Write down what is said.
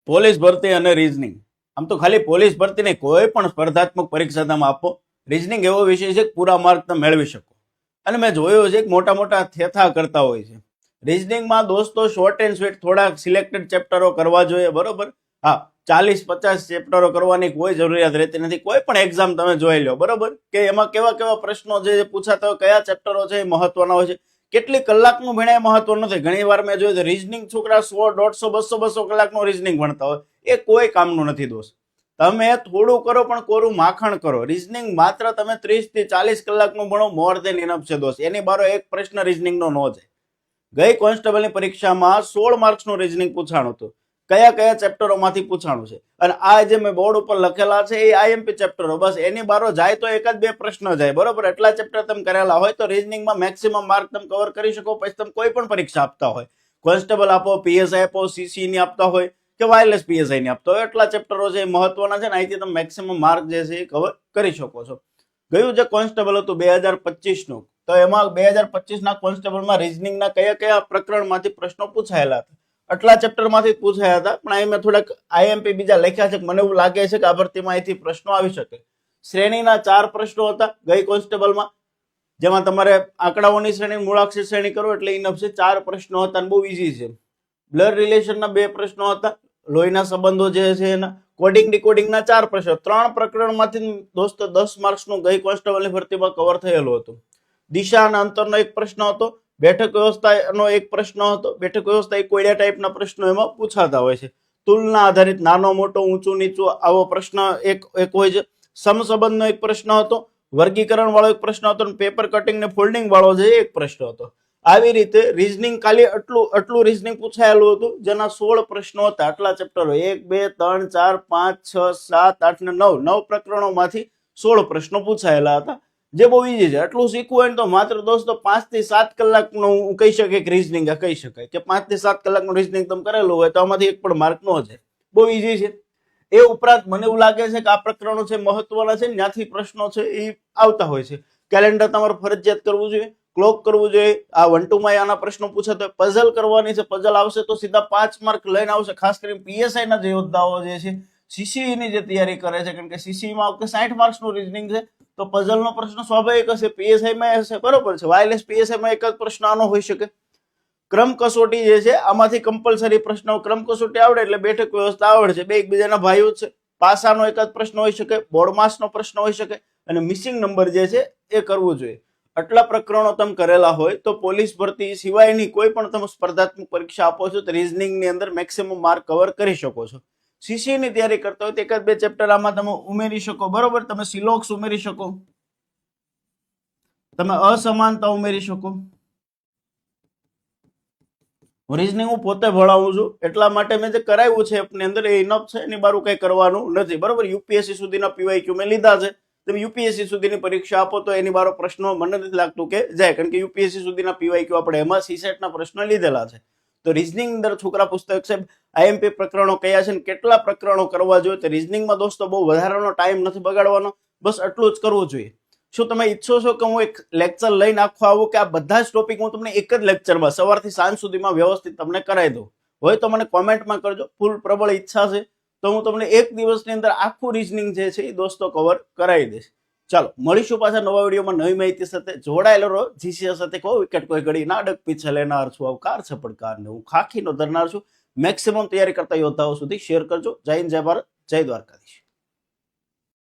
Police ભરતી અને reasoning. આમ તો ખાલી પોલીસ ભરતી નહીં, કોઈ પણ સ્પર્ધાત્મક પરીક્ષા તમે આપો, રીઝનિંગ એવો વિષય છે કે પૂરા માર્ક તમે મેળવી શકો. અને મેં જોયું છે કે મોટા મોટા થેથા કરતા હોય છે. રીઝનિંગમાં દોસ્તો શોર્ટ એન્ડ સ્વીટ થોડાક સિલેક્ટેડ ચેપ્ટરો કરવા જોઈએ, બરોબર. હા, 40-50 ચેપ્ટરો કરવાની કોઈ જરૂરિયાત રહેતી નથી. કોઈ પણ એક્ઝામ તમે જોઈ લો, બરોબર, કે એમાં કેવા કેવા પ્રશ્નો જે પૂછાતા હોય, કયા ચેપ્ટરો છે એ મહત્વના હોય છે. કેટલી કલાકનું ભણ્યા મહત્વ નથી. ઘણી વાર મેં જોયું રીઝનિંગ છોકરા 100, 150, 200 કલાકનું રીઝનિંગ ભણતા હોય, એ કોઈ કામનું નથી દોસ્ત. તમે થોડું કરો પણ કોરું માખણ કરો. રીઝનિંગ માત્ર તમે 30 થી 40 કલાકનું ભણો, મોર દેન ઇનફ છે દોસ્ત. એની બારો એક પ્રશ્ન રીઝનિંગનો નો જાય. ગઈ કોન્સ્ટેબલની પરીક્ષામાં 16 માર્ક્સનું રીઝનિંગ પૂછાણું હતું. કયા કયા ચેપ્ટરોમાંથી પૂછાણું છે, અને આ જે મેં બોર્ડ ઉપર લખેલા છે એ આઈએમપી ચેપ્ટરો, બસ એની બારો જાય તો એક જ બે પ્રશ્ન જાય, બરોબર. એટલા ચેપ્ટર તમે કરેલા હોય તો રીઝનિંગમાં મેક્સિમમ માર્ક તમે કવર કરી શકો. પછી તમે કોઈ પણ પરીક્ષા આપતા હોય, કોન્સ્ટેબલ આપો, પીએસઆઈ આપો, સીસી ની આપતા હોય કે વાયરલેસ પીએસઆઈ ની આપતા હોય, એટલા ચેપ્ટરો છે મહત્વના છે ને, અહીંથી તમે મેક્સિમમ માર્ક જે છે એ કવર કરી શકો છો. ગયું જે કોન્સ્ટેબલ હતું 2025 નું, તો એમાં 2025 ના કોન્સ્ટેબલમાં રીઝનિંગના કયા કયા પ્રકરણમાંથી પ્રશ્નો પૂછાયેલા હતા, આટલા ચેપ્ટરમાંથી પૂછાયા હતા. પણ અહીં મેં થોડાક આઈએમપી બીજા લખ્યા છે. મને એવું લાગે છે કે આ ભરતીમાં અહીંથી પ્રશ્નો આવી શકે. શ્રેણીના 4 પ્રશ્નો હતા ગઈ કોન્સ્ટેબલમાં, જેમાં તમારે આંકડાઓની શ્રેણી, મૂળાક્ષર શ્રેણી કરો એટલે ઇનફ છે. 4 પ્રશ્નો હતા અને બહુ ઈઝી છે. બ્લડ રિલેશનના 2 પ્રશ્નો હતા, લોહીના સંબંધો જે છે એના, કોડિંગ ડિકોડિંગના 4 પ્રશ્નો. 3 પ્રકરણમાંથી દોસ્તો 10 માર્ક્સનું ગઈ કોન્સ્ટેબલની ભરતીમાં કવર થયેલું હતું. દિશા અને અંતરનો એક પ્રશ્ન હતો, બેઠક વ્યવસ્થાનો એક પ્રશ્ન હતો. બેઠક વ્યવસ્થા એ કોયડા ટાઈપના પ્રશ્નો એમાં પૂછાતા હોય છે. તુલના આધારિત નાનો મોટો ઊંચું નીચું આવો પ્રશ્ન એક હોય છે. સમસંબંધનો એક પ્રશ્ન હતો, વર્ગીકરણ વાળો એક પ્રશ્ન હતો, અને પેપર કટિંગ ને ફોલ્ડિંગ વાળો જે એક પ્રશ્ન હતો. આવી રીતે રીઝનિંગ ખાલી આટલું રીઝનિંગ પૂછાયેલું હતું, જેના 16 પ્રશ્નો હતા. આટલા ચેપ્ટરો 1, 2, 3, 4, 5, 6, 7, 8 ને 9 પ્રકરણોમાંથી 16 પ્રશ્નો પૂછાયેલા હતા, જે બહુ ઈઝી છે. આટલું શીખવું હોય ને તો માત્ર દોસ્તો 5 થી 7 કલાકનું હું કહી શકાય કે રીઝનિંગ કહી શકાય કે 5 થી 7 કલાકનું રીઝનિંગ તમે કરેલું હોય તો આમાંથી એક પણ માર્ક નો જાય. બહુ ઈઝી છે. એ ઉપરાંત મને એવું લાગે છે કે આ પ્રકરણો છે મહત્વના છે, ત્યાંથી પ્રશ્નો છે એ આવતા હોય છે. કેલેન્ડર તમારે ફરજિયાત કરવું જોઈએ, ક્લોક કરવું જોઈએ. આ 1, 2 માં આના પ્રશ્નો પૂછાતો, પઝલ કરવાની છે. પઝલ આવશે તો સીધા 5 માર્ક લઈને આવશે. ખાસ કરીને પીએસઆઈ ના જે યોદ્ધાઓ જે છે, સીસીઈ ની જે તૈયારી કરે છે, કારણ કે સીસીઈ માં 60 માર્ક્સનું રીઝનિંગ છે, તો પઝલ નો પ્રશ્ન સ્વાભાવિક હશે, પીએસઆઈ માં હશે, બરોબર છે. વાયરલેસ પીએસઆઈ માં એક જ પ્રશ્ન આનો હોઈ શકે. ક્રમ કસોટી જે છે આમાંથી કમ્પલસરી પ્રશ્નો, ક્રમ કસોટી આવડે એટલે બેઠક વ્યવસ્થા આવડે છે, બે એકબીજાના ભાઈઓ છે. પાસાનો એક જ પ્રશ્ન હોઈ શકે, બોર્ડમાસનો પ્રશ્ન હોઈ શકે, અને મિસિંગ નંબર જે છે એ કરવું જોઈએ. આટલા પ્રકરણો તમે કરેલા હોય તો પોલીસ ભરતી સિવાયની કોઈ પણ તમે સ્પર્ધાત્મક પરીક્ષા આપો છો તો રીઝનિંગ ની અંદર મેક્સિમમ માર્ક કવર કરી શકો છો. સીસી ની તૈયારી કરતા હોય તો એક જ બે ચેપ્ટર આમાં તમે ઉમેરી શકો, બરોબર. તમે સિલોક્સ ઉમેરી શકો, તમે અસમાનતા ઉમેરી શકો. રીઝનિંગ હું પોતે ભણાવું છું, એટલા માટે મેં જે કરાવ્યું છે એપની અંદર એ ઇનફ છે. એની બારું કઈ કરવાનું નથી, બરોબર. યુપીએસસી સુધીના પીવાયક્યુ મેં લીધા છે. તમે યુપીએસસી સુધીની પરીક્ષા આપો તો એની બારો પ્રશ્નો મને નથી લાગતું કે જાય, કારણ કે યુપીએસસી સુધીના પીવાયક્યુ આપણે એમાં સીસેટ ના પ્રશ્નો લીધેલા છે. તો રીઝનિંગ અંદર છોકરા પુસ્તક છે, આઈએમપી પ્રકરણો કયા છે, કેટલા પ્રકરણો કરવા જોઈએ. તો રીઝનિંગમાં દોસ્તો બહુ વધારાનો ટાઈમ નથી બગાડવાનો, બસ આટલું જ કરવું જોઈએ. શું તમે ઈચ્છો છો કે હું એક લેક્ચર લઈને આખો આવું, કે આ બધા જ ટોપિક હું તમને એક જ લેક્ચરમાં સવારથી સાંજ સુધીમાં વ્યવસ્થિત તમને કરાવી દઉં? હોય તો મને કોમેન્ટમાં કરજો. ફૂલ પ્રબળ ઈચ્છા છે તો હું તમને એક દિવસની અંદર આખું રીઝનિંગ જે છે એ દોસ્તો કવર કરાવી દઈશ. ચાલો, મળીશું પાછા નવા વિડીયોમાં નવી માહિતી સાથે. જોડાયેલો રહો જીસીએસ સાથે. કોઈ વિકેટ કોઈ ઘડી નાડક પીછે લેનાર છું, અવકાર છે પડકાર ને હું ખાખીનો ધરનાર છું. મેક્સિમમ તૈયારી કરતા યોદ્ધાઓ સુધી શેર કરજો. જય હિન્દ, જય ભારત, જય દ્વારકાધીશ.